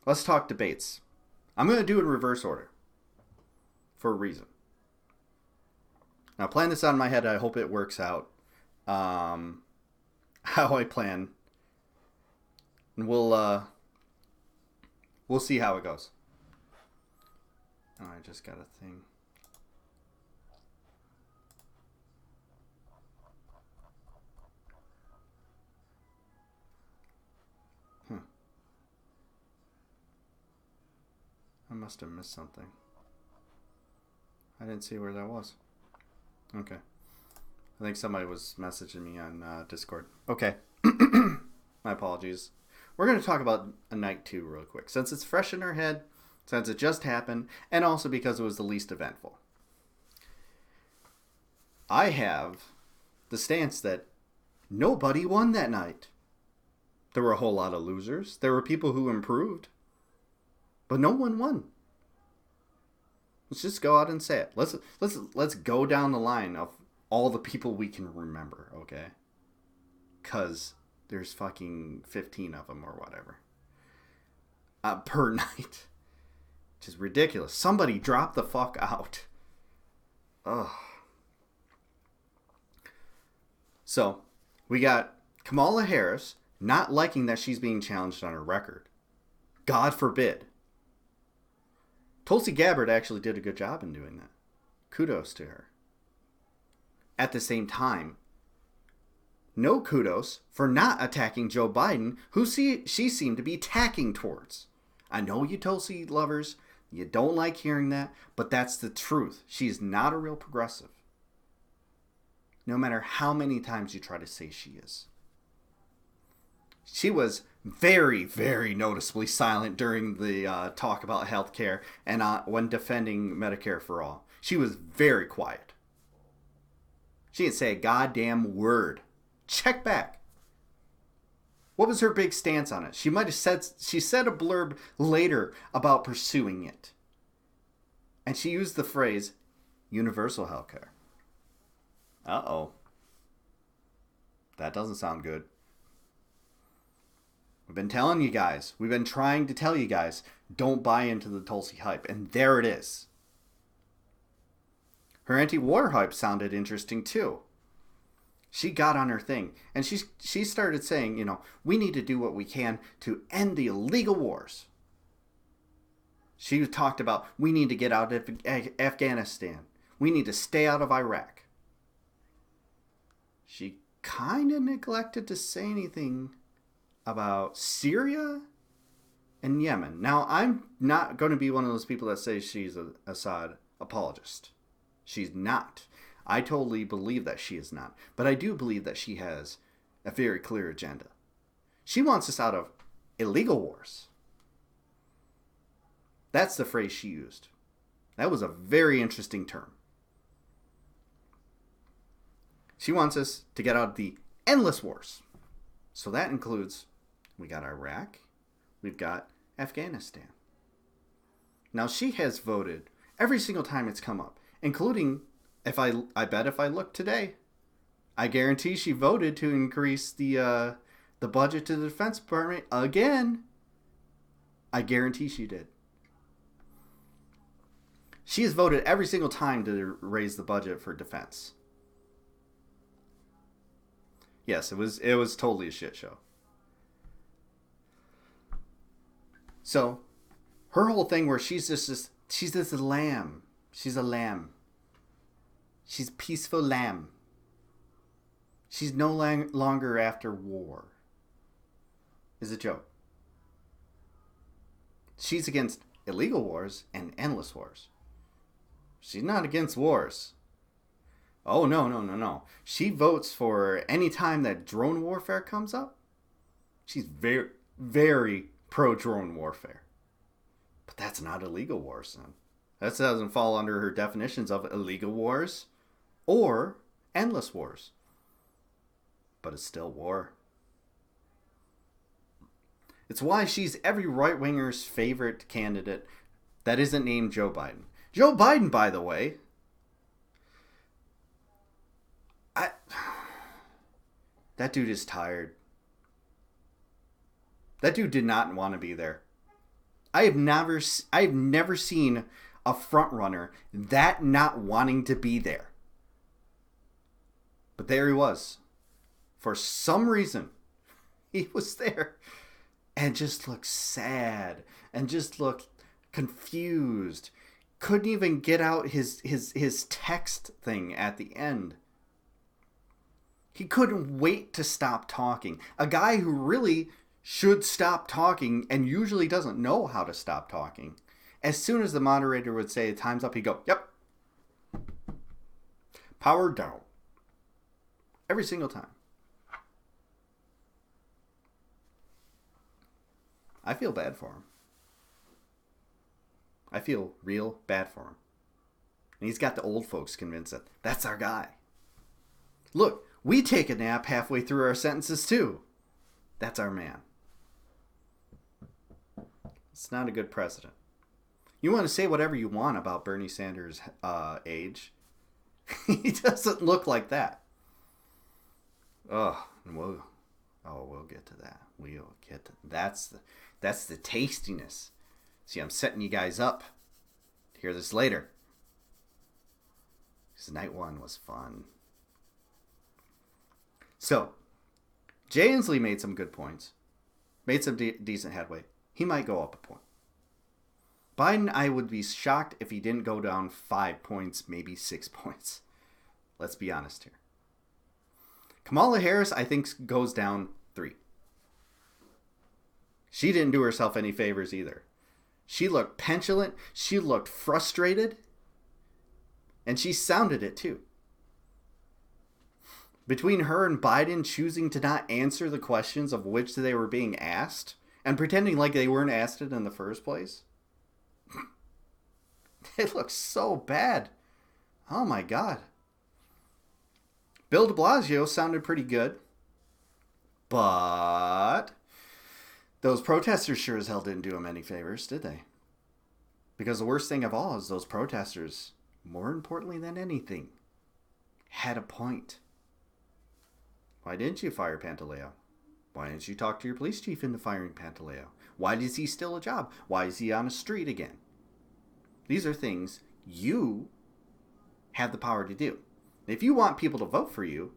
Let's talk debates. I'm going to do it in reverse order for a reason. Now, plan this out in my head. I hope it works out how I plan. And we'll see how it goes. Oh, I just got a thing. I must have missed something. I didn't see where that was. Okay. I think somebody was messaging me on Discord. Okay. My apologies. We're going to talk about a night 2 real quick. Since it's fresh in our head, since it just happened, and also because it was the least eventful. I have the stance that nobody won that night. There were a whole lot of losers. There were people who improved. But no one won. Let's just go out and say it. Let's go down the line of all the people we can remember, okay? Cause there's fucking 15 of them or whatever per night, which is ridiculous. Somebody drop the fuck out. Ugh. So we got Kamala Harris not liking that she's being challenged on her record. God forbid. Tulsi Gabbard actually did a good job in doing that. Kudos to her. At the same time, no kudos for not attacking Joe Biden, who she seemed to be tacking towards. I know you Tulsi lovers, you don't like hearing that, but that's the truth. She's not a real progressive. No matter how many times you try to say she is. She was very, very noticeably silent during the talk about healthcare and when defending Medicare for all. She was very quiet. She didn't say a goddamn word. Check back. What was her big stance on it? She said a blurb later about pursuing it. And she used the phrase universal healthcare. Uh-oh. That doesn't sound good. We've been telling you guys. We've been trying to tell you guys. Don't buy into the Tulsi hype. And there it is. Her anti-war hype sounded interesting too. She got on her thing. And she started saying, we need to do what we can to end the illegal wars. She talked about we need to get out of Afghanistan. We need to stay out of Iraq. She kind of neglected to say anything about Syria and Yemen. Now, I'm not going to be one of those people that say she's an Assad apologist. She's not. I totally believe that she is not. But I do believe that she has a very clear agenda. She wants us out of illegal wars. That's the phrase she used. That was a very interesting term. She wants us to get out of the endless wars. So that includes, we got Iraq, we've got Afghanistan. Now she has voted every single time it's come up, including, I bet if I look today, I guarantee she voted to increase the budget to the Defense Department again. I guarantee she did. She has voted every single time to raise the budget for defense. Yes, it was totally a shit show. So, her whole thing where she's this lamb. She's a lamb. She's a peaceful lamb. She's no longer after war. Is a joke. She's against illegal wars and endless wars. She's not against wars. Oh, no. She votes for any time that drone warfare comes up. She's very, very pro-drone warfare. But that's not illegal wars, son. That doesn't fall under her definitions of illegal wars or endless wars. But it's still war. It's why she's every right-winger's favorite candidate that isn't named Joe Biden. Joe Biden, by the way, that dude is tired. That dude did not want to be there. I've never seen a front runner that not wanting to be there. But there he was. For some reason, he was there and just looked sad and just looked confused. Couldn't even get out his text thing at the end. He couldn't wait to stop talking. A guy who really should stop talking and usually doesn't know how to stop talking. As soon as the moderator would say time's up, he'd go, yep. Power down. Every single time. I feel bad for him. I feel real bad for him. And he's got the old folks convinced that that's our guy. Look, we take a nap halfway through our sentences too. That's our man. It's not a good precedent. You want to say whatever you want about Bernie Sanders' age. He doesn't look like that. We'll get to that. We'll get to that's the tastiness. See, I'm setting you guys up. Hear this later. Because night one was fun. So, Jay Inslee made some good points. Made some decent headway. He might go up a point. Biden, I would be shocked if he didn't go down 5 points, maybe 6 points. Let's be honest here. Kamala Harris, I think, goes down 3. She didn't do herself any favors either. She looked petulant. She looked frustrated. And she sounded it too. Between her and Biden choosing to not answer the questions of which they were being asked and pretending like they weren't asked it in the first place. It looks so bad. Oh my God. Bill de Blasio sounded pretty good. But those protesters sure as hell didn't do him any favors, did they? Because the worst thing of all is those protesters, more importantly than anything, had a point. Why didn't you fire Pantaleo? Why didn't you talk to your police chief into firing Pantaleo? Why is he still a job? Why is he on a street again? These are things you have the power to do. If you want people to vote for you,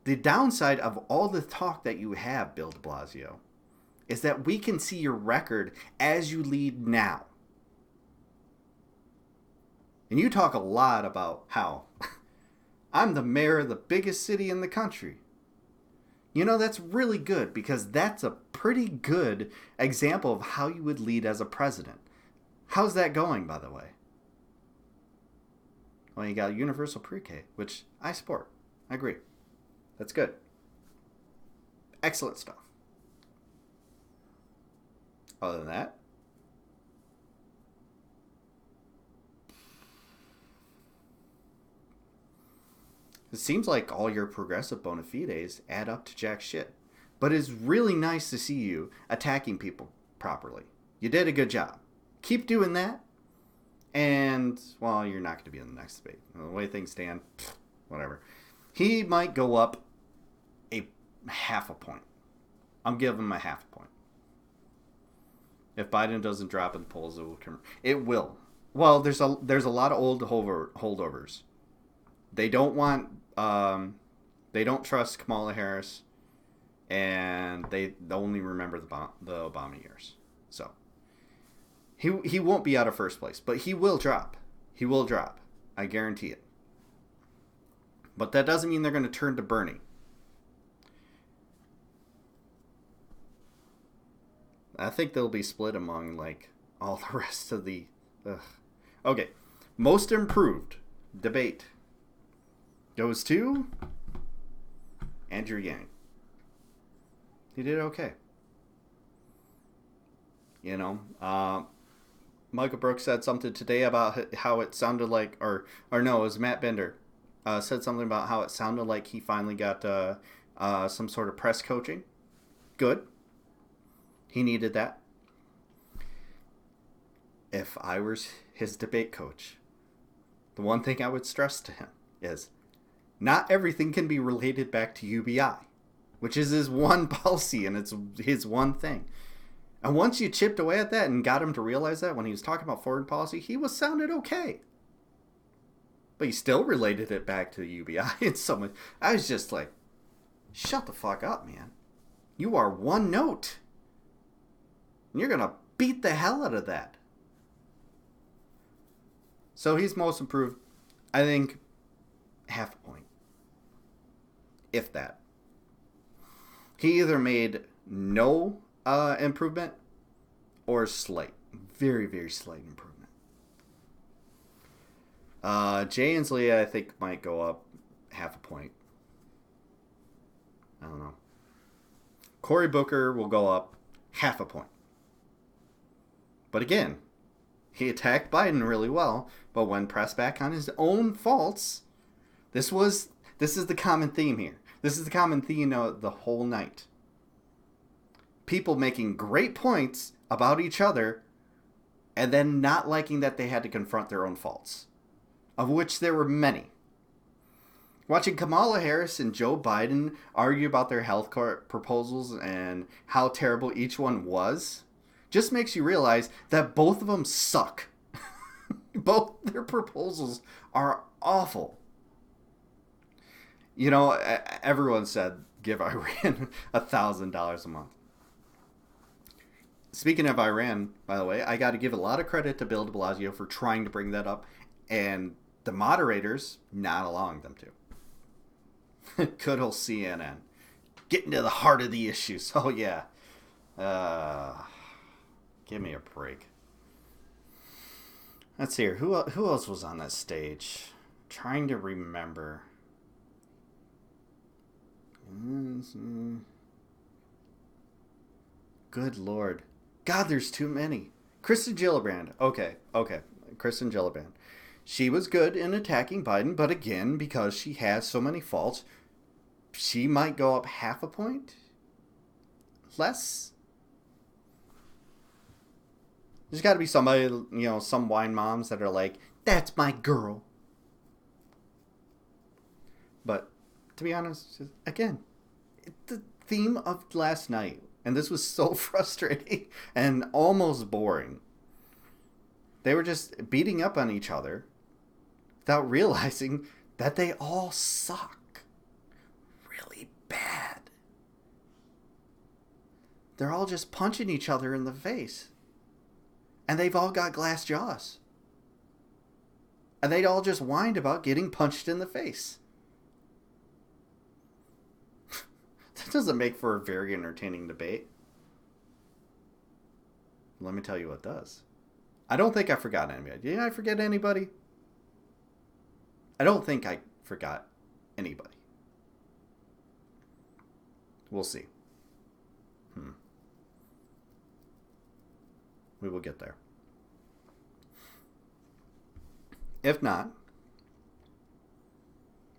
the downside of all the talk that you have, Bill de Blasio, is that we can see your record as you lead now. And you talk a lot about how I'm the mayor of the biggest city in the country. You know, that's really good because that's a pretty good example of how you would lead as a president. How's that going, by the way? Well, you got universal pre-K, which I support. I agree. That's good. Excellent stuff. Other than that, it seems like all your progressive bona fides add up to jack shit. But it's really nice to see you attacking people properly. You did a good job. Keep doing that. And, well, you're not going to be in the next debate. The way things stand, whatever. He might go up a half a point. I'm giving him a half a point. If Biden doesn't drop in the polls, it will. Well, there's a lot of old holdovers. They don't want, they don't trust Kamala Harris, and they only remember the Obama years. So he won't be out of first place, but he will drop. He will drop. I guarantee it. But that doesn't mean they're going to turn to Bernie. I think they'll be split among, like, all the rest of the... Okay. Most improved debate goes to Andrew Yang. He did okay. You know, Michael Brooks said something today about how it sounded like, or no, it was Matt Bender, said something about how it sounded like he finally got some sort of press coaching. Good. He needed that. If I was his debate coach, the one thing I would stress to him is not everything can be related back to UBI, which is his one policy and it's his one thing. And once you chipped away at that and got him to realize that when he was talking about foreign policy, he was sounded okay. But he still related it back to the UBI and so much. I was just like, shut the fuck up, man. You are one note. And you're going to beat the hell out of that. So he's most improved, I think, half a point. If that. He either made no improvement or slight. Very, very slight improvement. Jay Inslee, I think, might go up half a point. I don't know. Cory Booker will go up half a point. But again, he attacked Biden really well, but when pressed back on his own faults, this is the common theme here. This is the common theme of the whole night. People making great points about each other and then not liking that they had to confront their own faults, of which there were many. Watching Kamala Harris and Joe Biden argue about their health care proposals and how terrible each one was just makes you realize that both of them suck. Both their proposals are awful. You know, everyone said give Iran $1,000 a month. Speaking of Iran, by the way, I got to give a lot of credit to Bill de Blasio for trying to bring that up, and the moderators not allowing them to. Good old CNN. Getting to the heart of the issues. Oh, yeah. Give me a break. Let's see here. Who else was on that stage? Trying to remember. Good Lord. God, there's too many. Kristen Gillibrand. Okay. Kristen Gillibrand. She was good in attacking Biden, but again, because she has so many faults, she might go up half a point? Less? There's got to be somebody, some wine moms that are like, that's my girl. But, to be honest, again, the theme of last night, and this was so frustrating and almost boring. They were just beating up on each other without realizing that they all suck really bad. They're all just punching each other in the face. And they've all got glass jaws. And they all just whined about getting punched in the face. That doesn't make for a very entertaining debate. Let me tell you what does. I don't think I forgot anybody. Did I forget anybody? I don't think I forgot anybody. We'll see. We will get there. If not,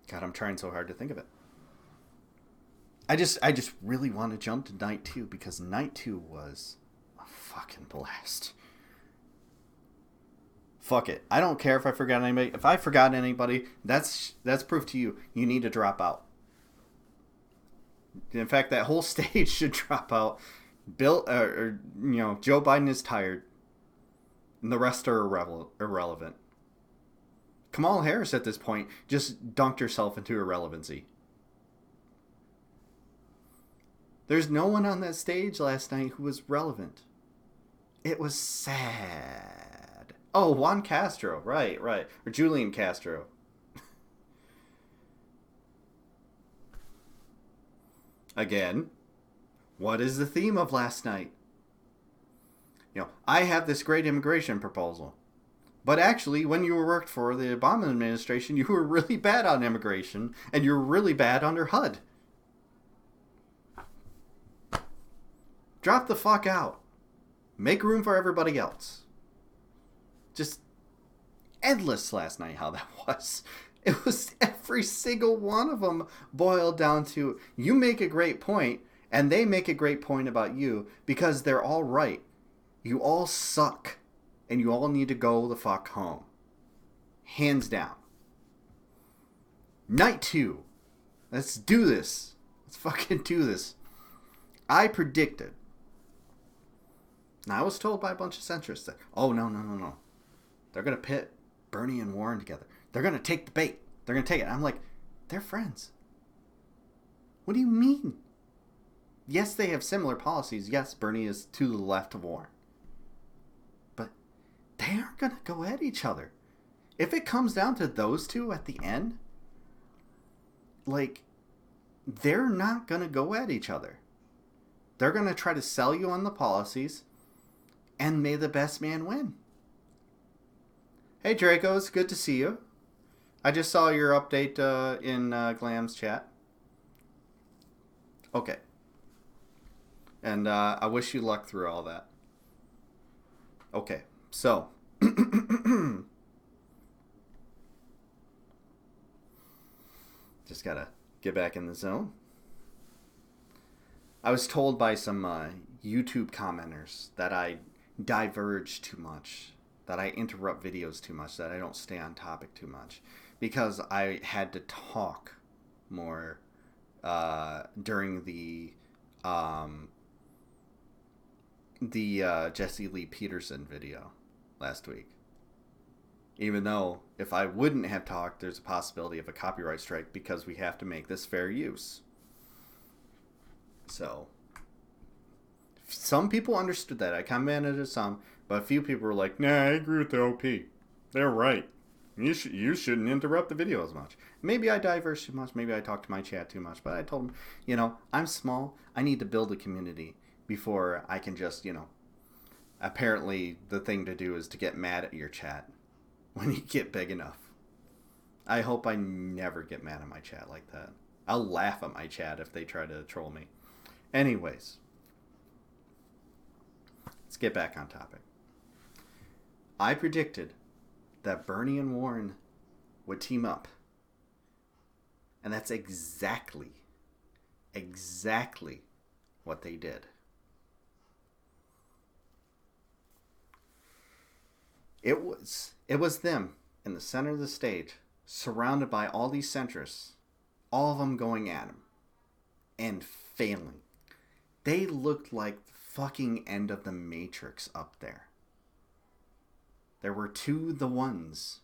God, I'm trying so hard to think of it. I just really want to jump to night 2 because night 2 was a fucking blast. Fuck it. I don't care if I forgot anybody. If I forgot anybody, that's proof to you. You need to drop out. In fact, that whole stage should drop out. Joe Biden is tired, and the rest are irrelevant. Kamala Harris at this point just dunked herself into irrelevancy. There's no one on that stage last night who was relevant. It was sad. Oh, Juan Castro, right, or Julian Castro. Again. What is the theme of last night? I have this great immigration proposal. But actually, when you worked for the Obama administration, you were really bad on immigration, and you were really bad under HUD. Drop the fuck out. Make room for everybody else. Just endless last night how that was. It was every single one of them boiled down to, you make a great point, and they make a great point about you because they're all right. You all suck. And you all need to go the fuck home. Hands down. Night 2. Let's do this. Let's fucking do this. I predicted And I was told by a bunch of centrists that, oh, no. They're going to pit Bernie and Warren together. They're going to take the bait. They're going to take it. I'm like, they're friends. What do you mean? Yes, they have similar policies. Yes, Bernie is to the left of Warren. But they aren't going to go at each other. If it comes down to those two at the end, like, they're not going to go at each other. They're going to try to sell you on the policies, and may the best man win. Hey, Draco, it's good to see you. I just saw your update in Glam's chat. Okay. And I wish you luck through all that. Okay, so. Just gotta get back in the zone. I was told by some YouTube commenters that I diverge too much, that I interrupt videos too much, that I don't stay on topic too much, because I had to talk more during the Jesse Lee Peterson video last week. Even though if I wouldn't have talked, there's a possibility of a copyright strike because we have to make this fair use. So, some people understood that. I commented to some, but a few people were like, nah, I agree with the OP. They're right. You shouldn't interrupt the video as much. Maybe I diverge too much. Maybe I talk to my chat too much. But I told them, I'm small. I need to build a community before I can just, apparently the thing to do is to get mad at your chat when you get big enough. I hope I never get mad at my chat like that. I'll laugh at my chat if they try to troll me. Anyways, let's get back on topic. I predicted that Bernie and Warren would team up. And that's exactly what they did. It was them in the center of the stage, surrounded by all these centrists, all of them going at him and failing. They looked like the fucking end of the Matrix up there. There were the ones,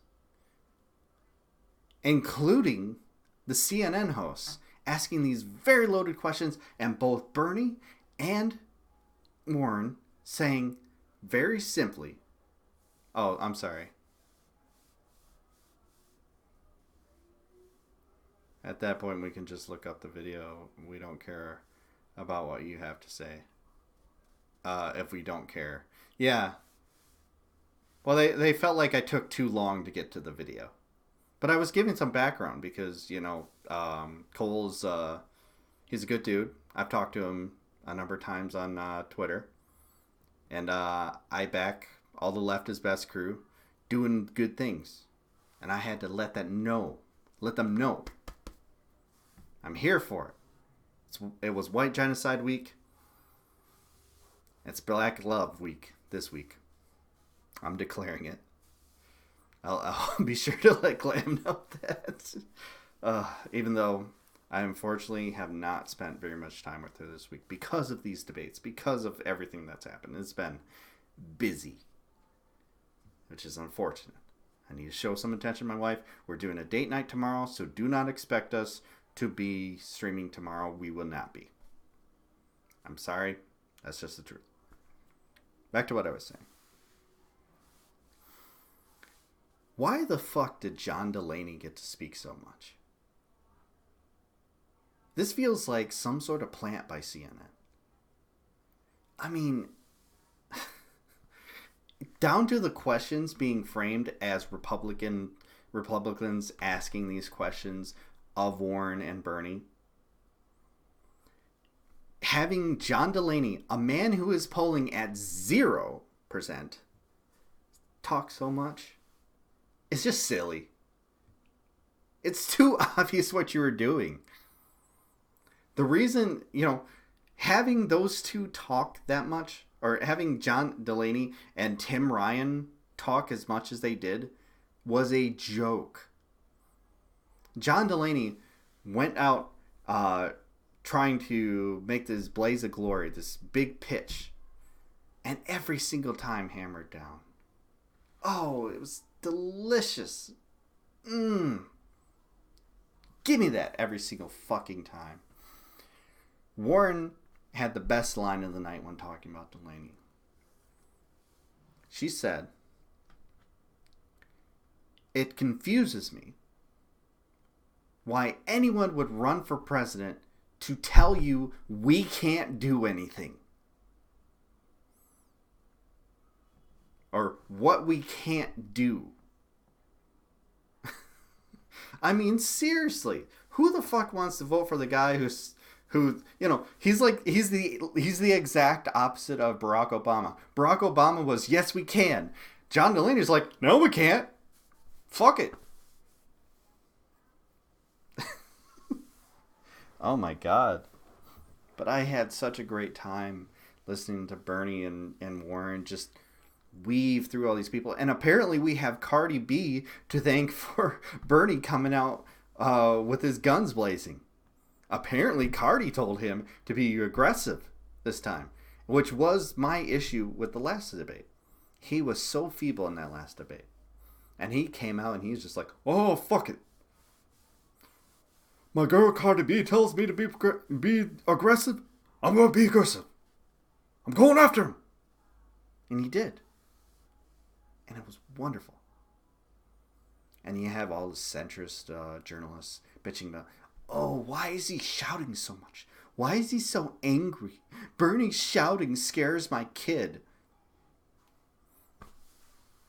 including the CNN hosts, asking these very loaded questions, and both Bernie and Warren saying very simply, oh, I'm sorry. At that point, we can just look up the video. We don't care about what you have to say. If we don't care. Yeah. Well, they felt like I took too long to get to the video. But I was giving some background because, Cole's, he's a good dude. I've talked to him a number of times on Twitter. And I back all the Left is Best crew doing good things. And I had to let them know. I'm here for it. It was White Genocide Week. It's Black Love Week this week. I'm declaring it. I'll be sure to let Glam know that. Even though I unfortunately have not spent very much time with her this week because of these debates, because of everything that's happened. It's been busy, which is unfortunate. I need to show some attention to my wife. We're doing a date night tomorrow, so do not expect us to be streaming tomorrow. We will not be. I'm sorry. That's just the truth. Back to what I was saying. Why the fuck did John Delaney get to speak so much? This feels like some sort of plant by CNN. I mean, down to the questions being framed as Republicans asking these questions of Warren and Bernie. Having John Delaney, a man who is polling at 0%, talk so much. It's just silly. It's too obvious what you were doing. The reason, having those two talk that much, or having John Delaney and Tim Ryan talk as much as they did, was a joke. John Delaney went out trying to make this blaze of glory, this big pitch, and every single time hammered down. Oh, it was delicious. Give me that every single fucking time. Warren had the best line of the night when talking about Delaney. She said, "It confuses me why anyone would run for president to tell you we can't do anything. Or what we can't do." I mean, seriously, who the fuck wants to vote for the guy who, you know, he's the exact opposite of Barack Obama. Barack Obama was, yes, we can. John Delaney's like, no, we can't. Fuck it. Oh my God. But I had such a great time listening to Bernie and Warren just weave through all these people. And apparently we have Cardi B to thank for Bernie coming out with his guns blazing. Apparently Cardi told him to be aggressive this time, which was my issue with the last debate. He was so feeble in that last debate. And he came out and he's just like, oh, fuck it. My girl Cardi B tells me to be aggressive. I'm going to be aggressive. I'm going after him. And he did. And it was wonderful. And you have all the centrist journalists bitching about, oh, why is he shouting so much? Why is he so angry? Bernie shouting scares my kid.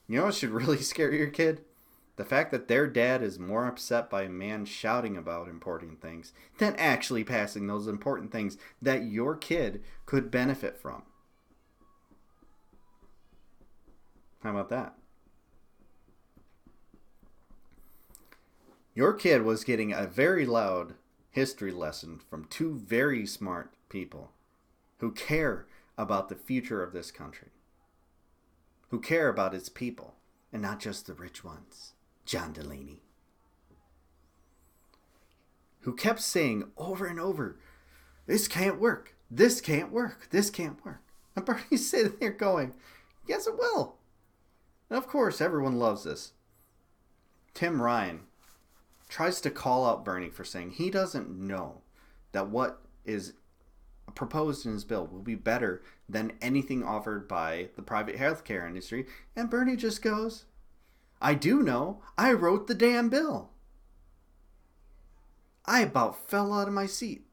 You know what should really scare your kid? The fact that their dad is more upset by a man shouting about important things than actually passing those important things that your kid could benefit from. How about that? Your kid was getting a very loud history lesson from two very smart people who care about the future of this country, who care about its people, and not just the rich ones. John Delaney, who kept saying over and over, this can't work, this can't work, this can't work. And Bernie's sitting there going, yes, it will. And of course, everyone loves this. Tim Ryan tries to call out Bernie for saying he doesn't know that what is proposed in his bill will be better than anything offered by the private healthcare industry. And Bernie just goes, I do know. I wrote the damn bill. I about fell out of my seat.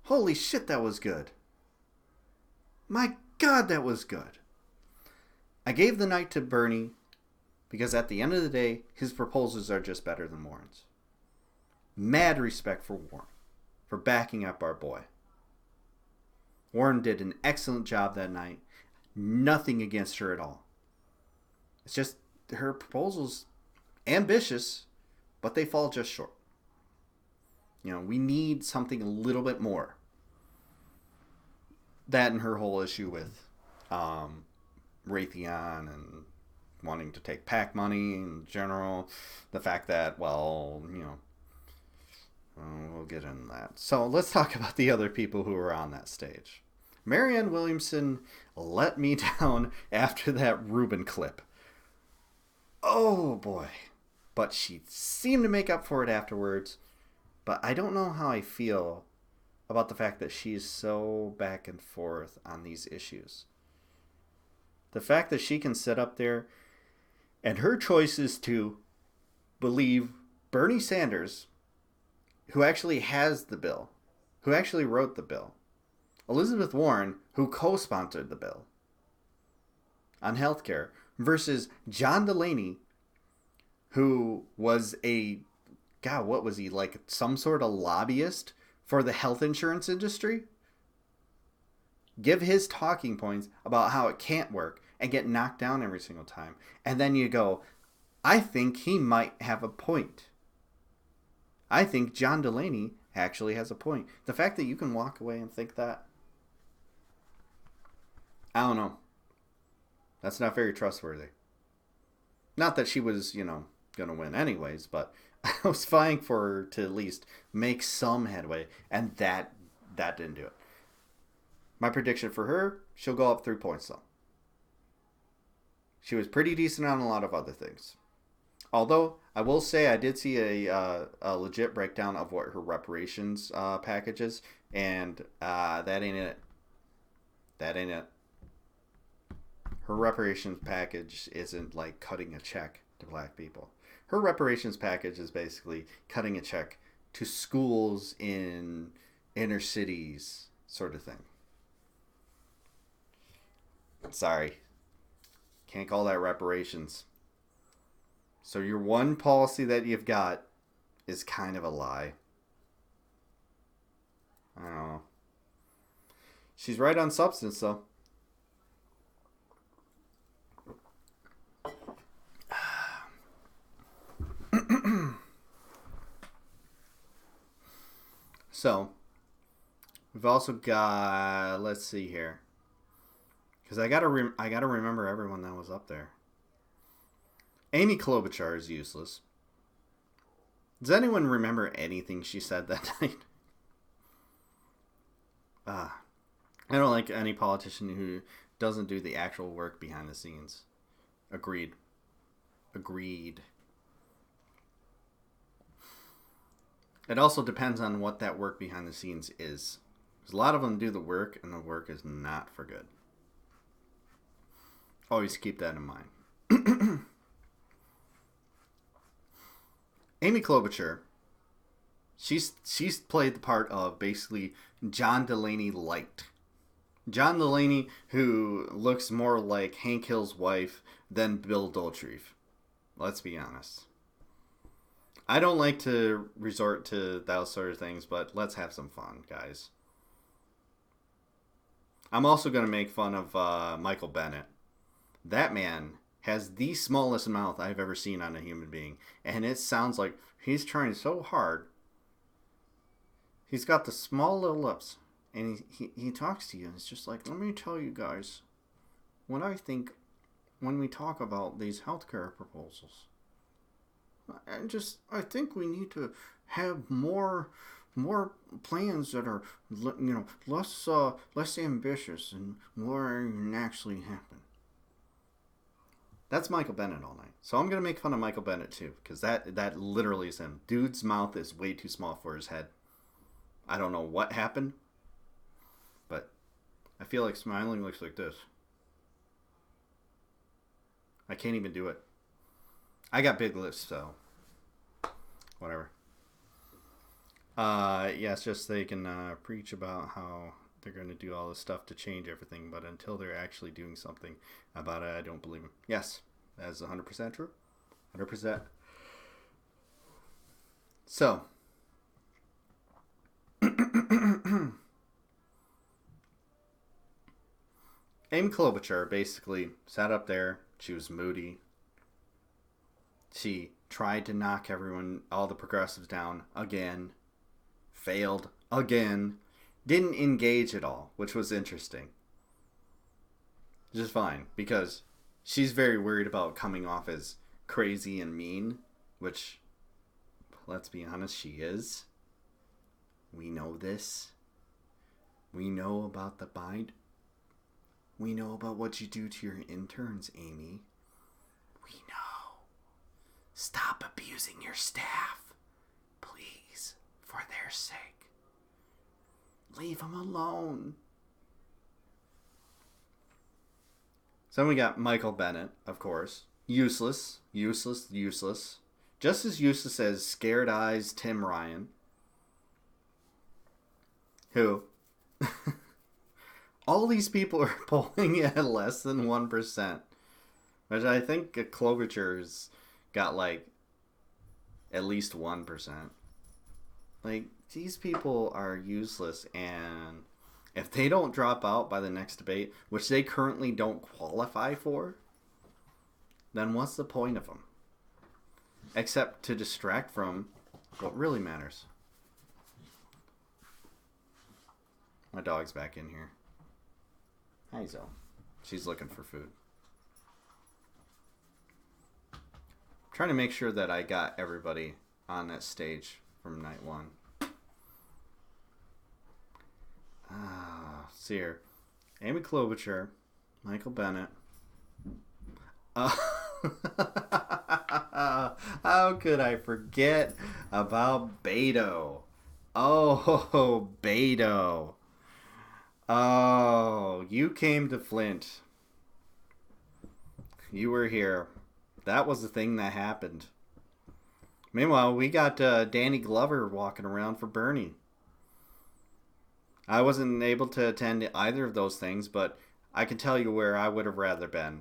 Holy shit, that was good. My God, that was good. I gave the night to Bernie because at the end of the day, his proposals are just better than Warren's. Mad respect for Warren for backing up our boy. Warren did an excellent job that night. Nothing against her at all. It's just her proposals ambitious, but they fall just short. You know, we need something a little bit more. That and her whole issue with Raytheon and wanting to take PAC money in general. The fact that, well, you know, we'll get into that. So let's talk about the other people who were on that stage. Marianne Williamson let me down after that Rubin clip. Oh boy. But she seemed to make up for it afterwards. But I don't know how I feel about the fact that she's so back and forth on these issues. The fact that she can sit up there and her choice is to believe Bernie Sanders, who actually has the bill, who actually wrote the bill, Elizabeth Warren, who co-sponsored the bill on healthcare, versus John Delaney, who was what was he, like some sort of lobbyist for the health insurance industry? Give his talking points about how it can't work and get knocked down every single time. And then you go, I think he might have a point. I think John Delaney actually has a point. The fact that you can walk away and think that, I don't know. That's not very trustworthy. Not that she was, going to win anyways, but I was vying for her to at least make some headway, and that didn't do it. My prediction for her, she'll go up 3 points though. She was pretty decent on a lot of other things. Although, I will say I did see a legit breakdown of what her reparations package is, and that ain't it. That ain't it. Her reparations package isn't like cutting a check to black people. Her reparations package is basically cutting a check to schools in inner cities, sort of thing. Sorry. Can't call that reparations. So your one policy that you've got is kind of a lie. I don't know. She's right on substance, though. So, we've also got, let's see here. Because I gotta remember everyone that was up there. Amy Klobuchar is useless. Does anyone remember anything she said that night? I don't like any politician who doesn't do the actual work behind the scenes. Agreed. It also depends on what that work behind the scenes is. Because a lot of them do the work, and the work is not for good. Always keep that in mind. Amy Klobuchar, she's played the part of basically John Delaney light. John Delaney, who looks more like Hank Hill's wife than Bill Doltreef. Let's be honest. I don't like to resort to those sort of things, but let's have some fun, guys. I'm also going to make fun of Michael Bennett. That man has the smallest mouth I've ever seen on a human being. And it sounds like he's trying so hard. He's got the small little lips. And he talks to you. And it's just like, let me tell you guys what I think when we talk about these healthcare proposals. I think we need to have more plans that are, less ambitious and more can actually happen. That's Michael Bennett all night. So I'm going to make fun of Michael Bennett too, because that literally is him. Dude's mouth is way too small for his head. I don't know what happened, but I feel like smiling looks like this. I can't even do it. I got big lips, so whatever. Yeah, it's just they can preach about how they're going to do all this stuff to change everything, but until they're actually doing something about it, I don't believe them. Yes, that is 100% true. 100%. So, Amy Klobuchar basically sat up there. She was moody. She tried to knock all the progressives down again. Failed again. Didn't engage at all, which was interesting. Just fine, because she's very worried about coming off as crazy and mean, which, let's be honest, she is. We know this. We know about the bind. We know about what you do to your interns, Amy. We know. Stop abusing your staff. Please, for their sake. Leave them alone. So then we got Michael Bennett, of course. Useless. Just as useless as Scared Eyes Tim Ryan. Who? All these people are polling at less than 1%. Which I think Klobuchar's got like at least 1%. Like, these people are useless, and if they don't drop out by the next debate, which they currently don't qualify for, then what's the point of them? Except to distract from what really matters. My dog's back in here. Hi, Zoe. She's looking for food. I'm trying to make sure that I got everybody on that stage from night one. See here. Amy Klobuchar, Michael Bennett. Uh, how could I forget about Beto? Oh, Beto. Oh, you came to Flint. You were here. That was the thing that happened. Meanwhile, we got Danny Glover walking around for Bernie. I wasn't able to attend either of those things, but I can tell you where I would have rather been.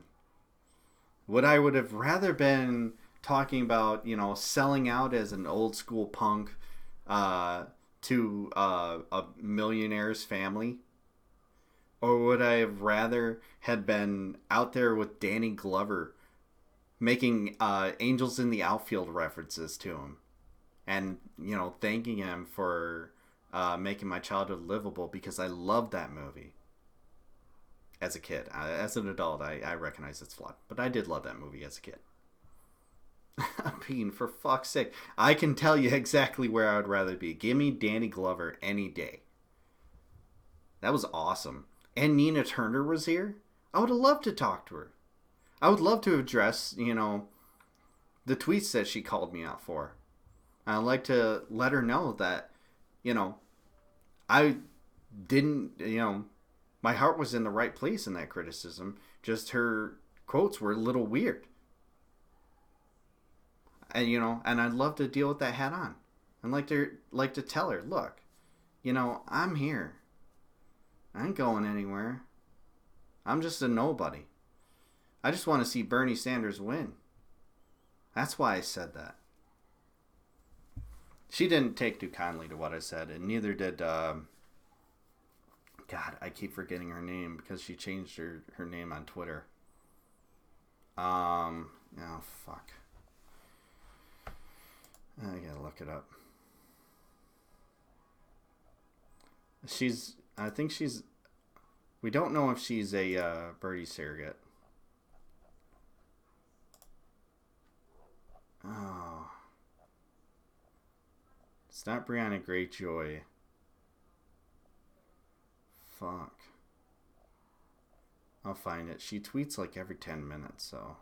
What I would have rather been talking about, selling out as an old school punk to a millionaire's family, or would I have rather had been out there with Danny Glover making Angels in the Outfield references to him, and thanking him for making my childhood livable because I loved that movie as a kid. As an adult, I recognize it's flawed, but I did love that movie as a kid. I mean, for fuck's sake, I can tell you exactly where I would rather be. Give me Danny Glover any day. That was awesome. And Nina Turner was here. I would have loved to talk to her. I would love to address, the tweets that she called me out for. I'd like to let her know that, I didn't, my heart was in the right place in that criticism. Just her quotes were a little weird. And, and I'd love to deal with that head on. And like to tell her, look, I'm here. I ain't going anywhere. I'm just a nobody. I just want to see Bernie Sanders win. That's why I said that. She didn't take too kindly to what I said, and neither did, God, I keep forgetting her name because she changed her name on Twitter. Oh, fuck. I gotta look it up. I think she's, we don't know if she's a Birdie surrogate. Oh. It's not Brianna Greyjoy. Fuck. I'll find it. She tweets like every 10 minutes, so.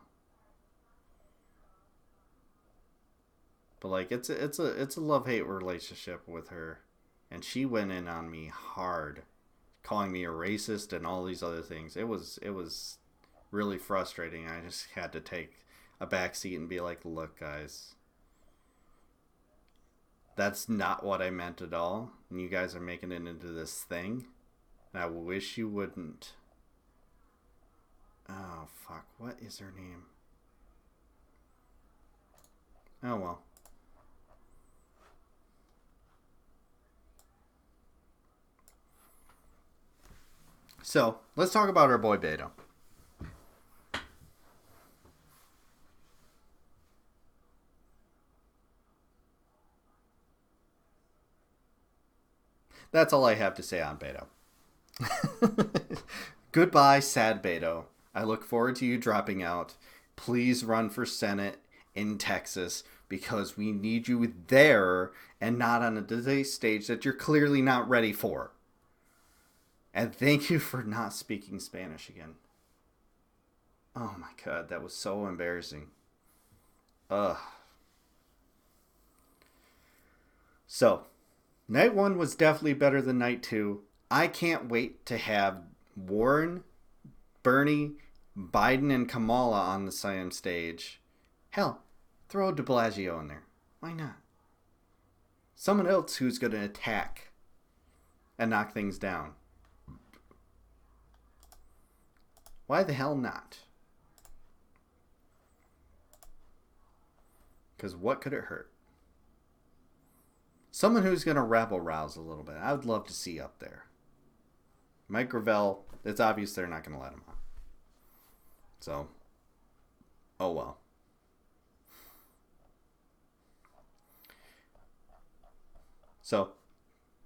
But like it's a love-hate relationship with her. And she went in on me hard, calling me a racist and all these other things. It was really frustrating. I just had to take a back seat and be like, look, guys, that's not what I meant at all. And you guys are making it into this thing. And I wish you wouldn't. Oh, fuck. What is her name? Oh, well. So, let's talk about our boy Beto. That's all I have to say on Beto. Goodbye, sad Beto. I look forward to you dropping out. Please run for Senate in Texas because we need you there and not on a debate stage that you're clearly not ready for. And thank you for not speaking Spanish again. Oh my god, that was so embarrassing. Ugh. So, night 1 was definitely better than night 2. I can't wait to have Warren, Bernie, Biden, and Kamala on the same stage. Hell, throw de Blasio in there. Why not? Someone else who's going to attack and knock things down. Why the hell not? Because what could it hurt? Someone who's going to rabble rouse a little bit. I would love to see up there. Mike Gravel, it's obvious they're not going to let him on. So, oh well. So,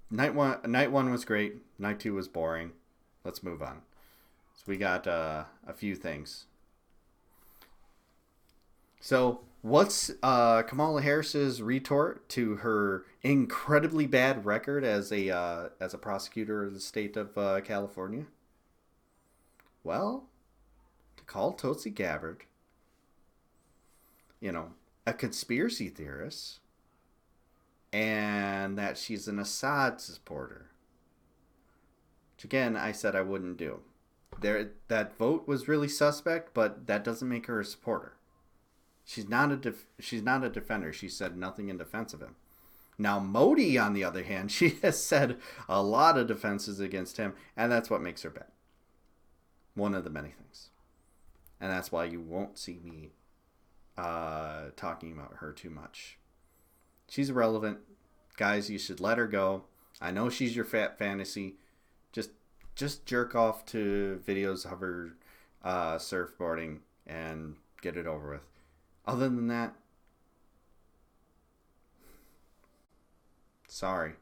night one was great. Night 2 was boring. Let's move on. So we got a few things. So, what's Kamala Harris's retort to her incredibly bad record as a prosecutor of the state of California? Well, to call Tulsi Gabbard, you know, a conspiracy theorist, and that she's an Assad supporter, which again I said I wouldn't do. That vote was really suspect, but that doesn't make her a supporter. She's not a defender. She said nothing in defense of him. Now Modi, on the other hand, she has said a lot of defenses against him, and that's what makes her bad. One of the many things, and that's why you won't see me talking about her too much. She's irrelevant, guys. You should let her go. I know she's your fat fantasy. Just jerk off to videos of her surfboarding and get it over with. Other than that, sorry.